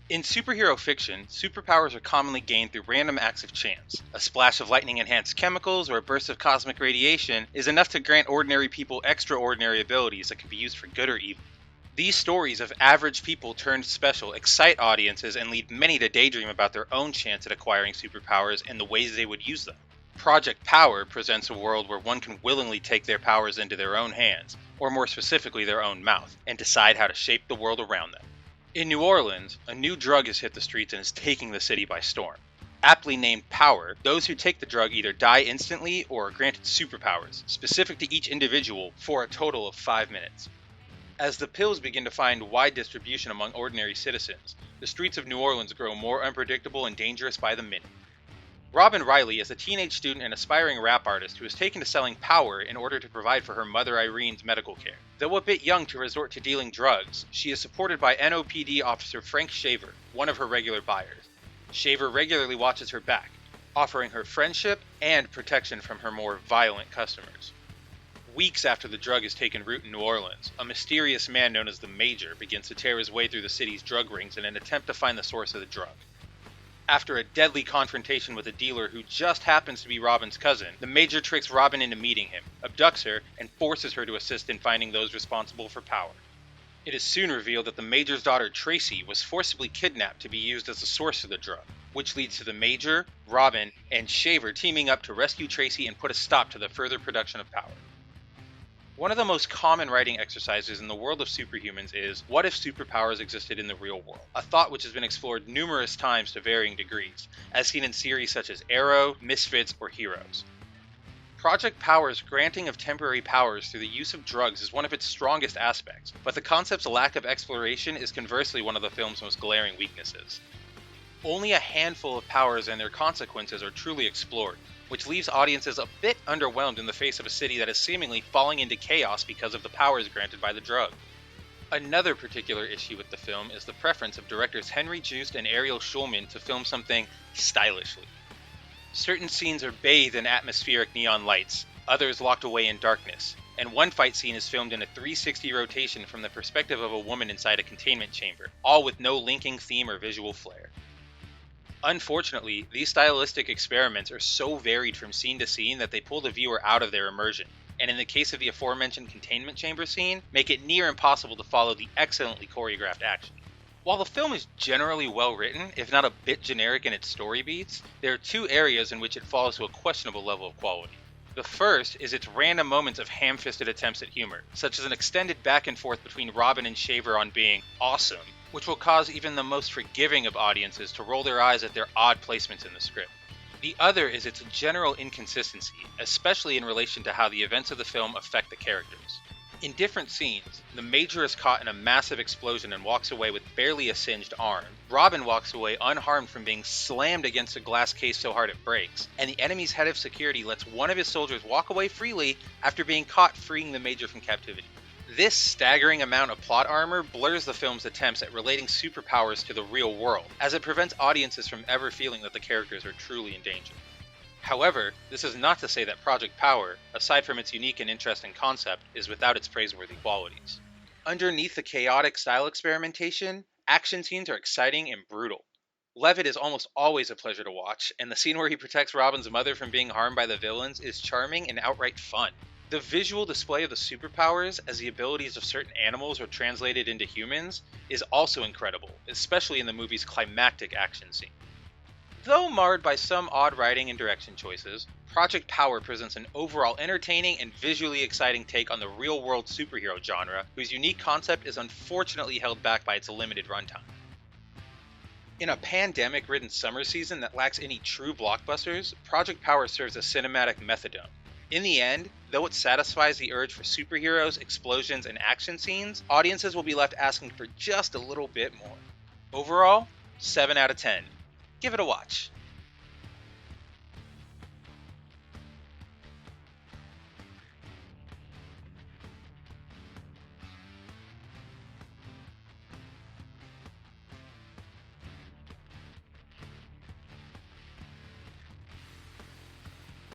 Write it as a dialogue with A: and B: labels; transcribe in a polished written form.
A: In superhero fiction, superpowers are commonly gained through random acts of chance. A splash of lightning-enhanced chemicals or a burst of cosmic radiation is enough to grant ordinary people extraordinary abilities that can be used for good or evil. These stories of average people turned special excite audiences and lead many to daydream about their own chance at acquiring superpowers and the ways they would use them. Project Power presents a world where one can willingly take their powers into their own hands, or more specifically their own mouth, and decide how to shape the world around them. In New Orleans, a new drug has hit the streets and is taking the city by storm. Aptly named Power, those who take the drug either die instantly or are granted superpowers, specific to each individual, for a total of 5 minutes. As the pills begin to find wide distribution among ordinary citizens, the streets of New Orleans grow more unpredictable and dangerous by the minute. Robin Riley is a teenage student and aspiring rap artist who is taken to selling power in order to provide for her mother Irene's medical care. Though a bit young to resort to dealing drugs, she is supported by NOPD officer Frank Shaver, one of her regular buyers. Shaver regularly watches her back, offering her friendship and protection from her more violent customers. Weeks after the drug has taken root in New Orleans, a mysterious man known as the Major begins to tear his way through the city's drug rings in an attempt to find the source of the drug. After a deadly confrontation with a dealer who just happens to be Robin's cousin, the Major tricks Robin into meeting him, abducts her, and forces her to assist in finding those responsible for power. It is soon revealed that the Major's daughter Tracy was forcibly kidnapped to be used as the source of the drug, which leads to the Major, Robin, and Shaver teaming up to rescue Tracy and put a stop to the further production of power. One of the most common writing exercises in the world of superhumans is, what if superpowers existed in the real world? A thought which has been explored numerous times to varying degrees, as seen in series such as Arrow, Misfits, or Heroes. Project Power's granting of temporary powers through the use of drugs is one of its strongest aspects, but the concept's lack of exploration is conversely one of the film's most glaring weaknesses. Only a handful of powers and their consequences are truly explored, which leaves audiences a bit underwhelmed in the face of a city that is seemingly falling into chaos because of the powers granted by the drug. Another particular issue with the film is the preference of directors Henry Joost and Ariel Schulman to film something stylishly. Certain scenes are bathed in atmospheric neon lights, others locked away in darkness, and one fight scene is filmed in a 360 rotation from the perspective of a woman inside a containment chamber, all with no linking theme or visual flair. Unfortunately, these stylistic experiments are so varied from scene to scene that they pull the viewer out of their immersion, and in the case of the aforementioned containment chamber scene, make it near impossible to follow the excellently choreographed action. While the film is generally well written, if not a bit generic in its story beats, there are two areas in which it falls to a questionable level of quality. The first is its random moments of ham-fisted attempts at humor, such as an extended back and forth between Robin and Shaver on being awesome, which will cause even the most forgiving of audiences to roll their eyes at their odd placements in the script. The other is its general inconsistency, especially in relation to how the events of the film affect the characters. In different scenes, the Major is caught in a massive explosion and walks away with barely a singed arm. Robin walks away unharmed from being slammed against a glass case so hard it breaks, and the enemy's head of security lets one of his soldiers walk away freely after being caught freeing the Major from captivity. This staggering amount of plot armor blurs the film's attempts at relating superpowers to the real world, as it prevents audiences from ever feeling that the characters are truly in danger. However, this is not to say that Project Power, aside from its unique and interesting concept, is without its praiseworthy qualities. Underneath the chaotic style experimentation, action scenes are exciting and brutal. Levitt is almost always a pleasure to watch, and the scene where he protects Robin's mother from being harmed by the villains is charming and outright fun. The visual display of the superpowers, as the abilities of certain animals are translated into humans, is also incredible, especially in the movie's climactic action scene. Though marred by some odd writing and direction choices, Project Power presents an overall entertaining and visually exciting take on the real-world superhero genre, whose unique concept is unfortunately held back by its limited runtime. In a pandemic-ridden summer season that lacks any true blockbusters, Project Power serves as cinematic methadone. In the end, though it satisfies the urge for superheroes, explosions, and action scenes, audiences will be left asking for just a little bit more. Overall, 7 out of 10. Give it a watch.